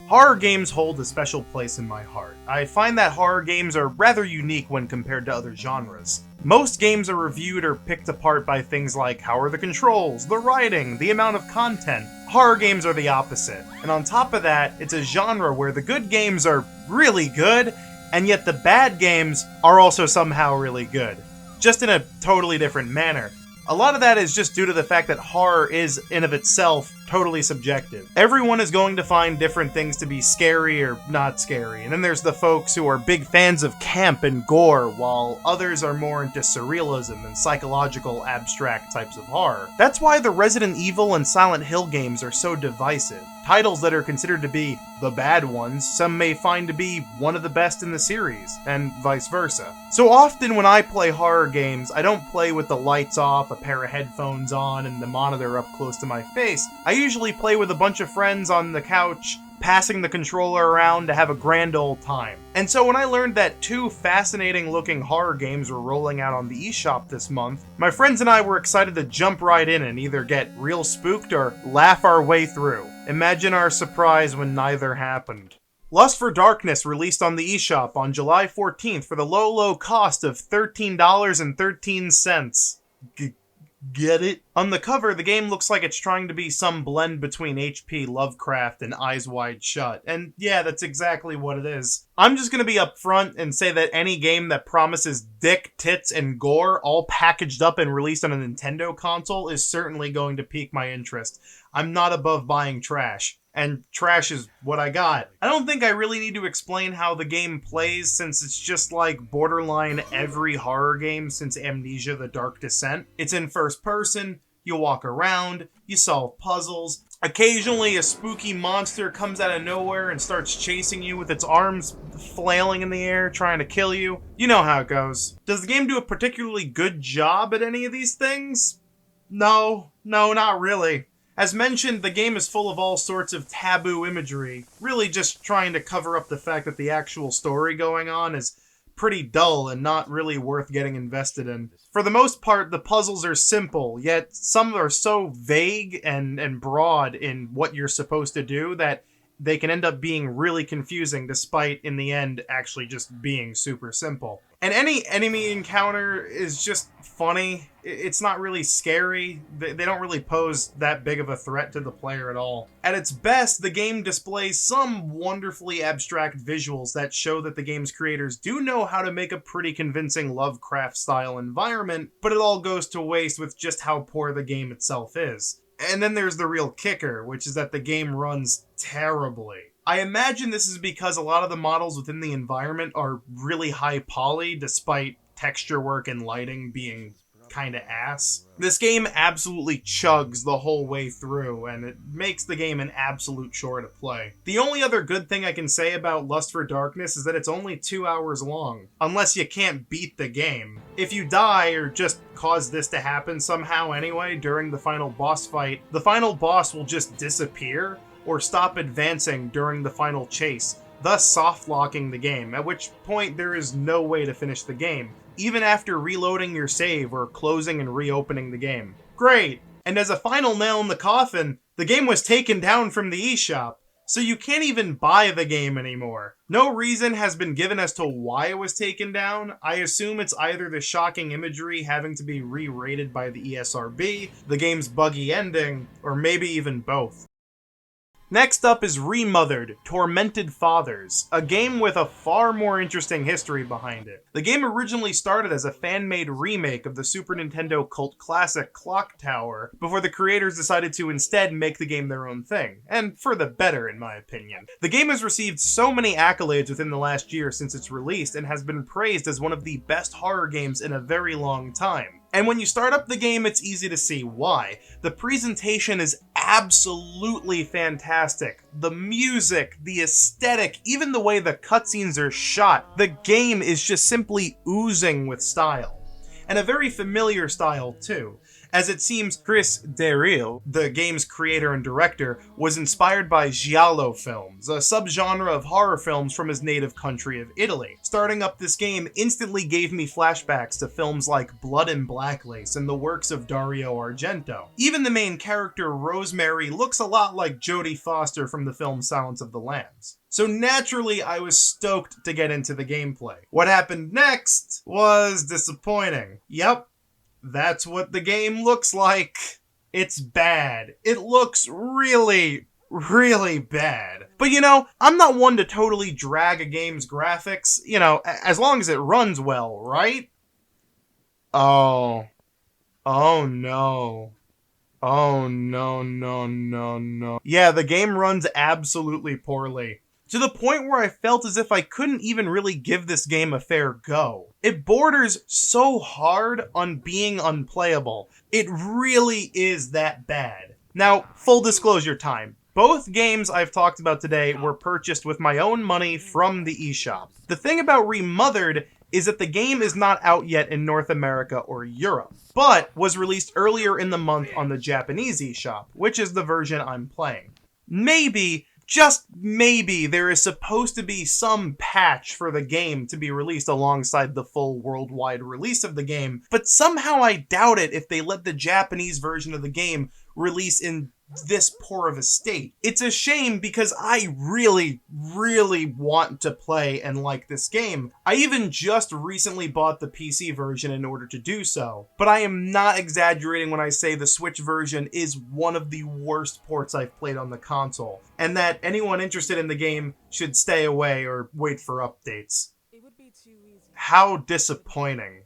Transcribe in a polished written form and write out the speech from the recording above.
Horror games hold a special place in my heart. I find that horror games are rather unique when compared to other genres. Most games are reviewed or picked apart by things like how are the controls, the writing, the amount of content. Horror games are the opposite. And on top of that, it's a genre where the good games are really good, and yet the bad games are also somehow really good. Just in a totally different manner. A lot of that is just due to the fact that horror is, in of itself, totally subjective. Everyone is going to find different things to be scary or not scary, and then there's the folks who are big fans of camp and gore, while others are more into surrealism and psychological, abstract types of horror. That's why the Resident Evil and Silent Hill games are so divisive. Titles that are considered to be the bad ones, some may find to be one of the best in the series, and vice versa. So often when I play horror games, I don't play with the lights off, a pair of headphones on, and the monitor up close to my face. I usually play with a bunch of friends on the couch, passing the controller around to have a grand old time. And so when I learned that 2 fascinating looking horror games were rolling out on the eShop this month, my friends and I were excited to jump right in and either get real spooked or laugh our way through. Imagine our surprise when neither happened. Lust for Darkness released on the eShop on July 14th for the low cost of $13.13. Get it? On the cover, the game looks like it's trying to be some blend between H.P. Lovecraft and Eyes Wide Shut, and yeah, that's exactly what it is. I'm just gonna be upfront and say that any game that promises dick, tits, and gore all packaged up and released on a Nintendo console is certainly going to pique my interest. I'm not above buying trash. And trash is what I got. I don't think I really need to explain how the game plays, since it's just like borderline every horror game since Amnesia: The Dark Descent. It's in first person, you walk around, you solve puzzles. Occasionally a spooky monster comes out of nowhere and starts chasing you with its arms flailing in the air, trying to kill you. You know how it goes. Does the game do a particularly good job at any of these things? No, not really. As mentioned, the game is full of all sorts of taboo imagery, really just trying to cover up the fact that the actual story going on is pretty dull and not really worth getting invested in. For the most part, the puzzles are simple, yet some are so vague and broad in what you're supposed to do that they can end up being really confusing despite, in the end, actually just being super simple. And any enemy encounter is just funny. It's not really scary. They don't really pose that big of a threat to the player at all. At its best, the game displays some wonderfully abstract visuals that show that the game's creators do know how to make a pretty convincing Lovecraft-style environment, but it all goes to waste with just how poor the game itself is. And then there's the real kicker, which is that the game runs terribly. I imagine this is because a lot of the models within the environment are really high poly, despite texture work and lighting being kinda ass. This game absolutely chugs the whole way through, and it makes the game an absolute chore to play. The only other good thing I can say about Lust for Darkness is that it's only 2 hours long, unless you can't beat the game. If you die or just cause this to happen somehow anyway during the final boss fight, the final boss will just disappear or stop advancing during the final chase, thus soft-locking the game, at which point there is no way to finish the game, even after reloading your save or closing and reopening the game. Great! And as a final nail in the coffin, the game was taken down from the eShop, so you can't even buy the game anymore. No reason has been given as to why it was taken down. I assume it's either the shocking imagery having to be re-rated by the ESRB, the game's buggy ending, or maybe even both. Next up is Remothered, Tormented Fathers, a game with a far more interesting history behind it. The game originally started as a fan-made remake of the Super Nintendo cult classic Clock Tower, before the creators decided to instead make the game their own thing, and for the better in my opinion. The game has received so many accolades within the last year since its release, and has been praised as one of the best horror games in a very long time. And when you start up the game, it's easy to see why. The presentation is absolutely fantastic. The music, the aesthetic, even the way the cutscenes are shot. The game is just simply oozing with style. And a very familiar style, too. As it seems, Chris Derrille, the game's creator and director, was inspired by giallo films, a subgenre of horror films from his native country of Italy. Starting up this game instantly gave me flashbacks to films like Blood and Blacklace and the works of Dario Argento. Even the main character, Rosemary, looks a lot like Jodie Foster from the film Silence of the Lambs. So naturally, I was stoked to get into the gameplay. What happened next was disappointing. Yep, that's what the game looks like. It's bad. It looks really, really bad. But you know, I'm not one to totally drag a game's graphics, you know, as long as it runs well, right? Oh. Oh no. Oh no, no, no, no. Yeah, the game runs absolutely poorly. To the point where I felt as if I couldn't even really give this game a fair go. It borders so hard on being unplayable. It really is that bad. Now, full disclosure time. Both games I've talked about today were purchased with my own money from the eShop. The thing about Remothered is that the game is not out yet in North America or Europe, but was released earlier in the month on the Japanese eShop, which is the version I'm playing. Maybe, just maybe, there is supposed to be some patch for the game to be released alongside the full worldwide release of the game, but somehow I doubt it if they let the Japanese version of the game release in this poor of a state. It's a shame because I really, really want to play and like this game. I even just recently bought the PC version in order to do so, but I am not exaggerating when I say the Switch version is one of the worst ports I've played on the console, and that anyone interested in the game should stay away or wait for updates. How disappointing.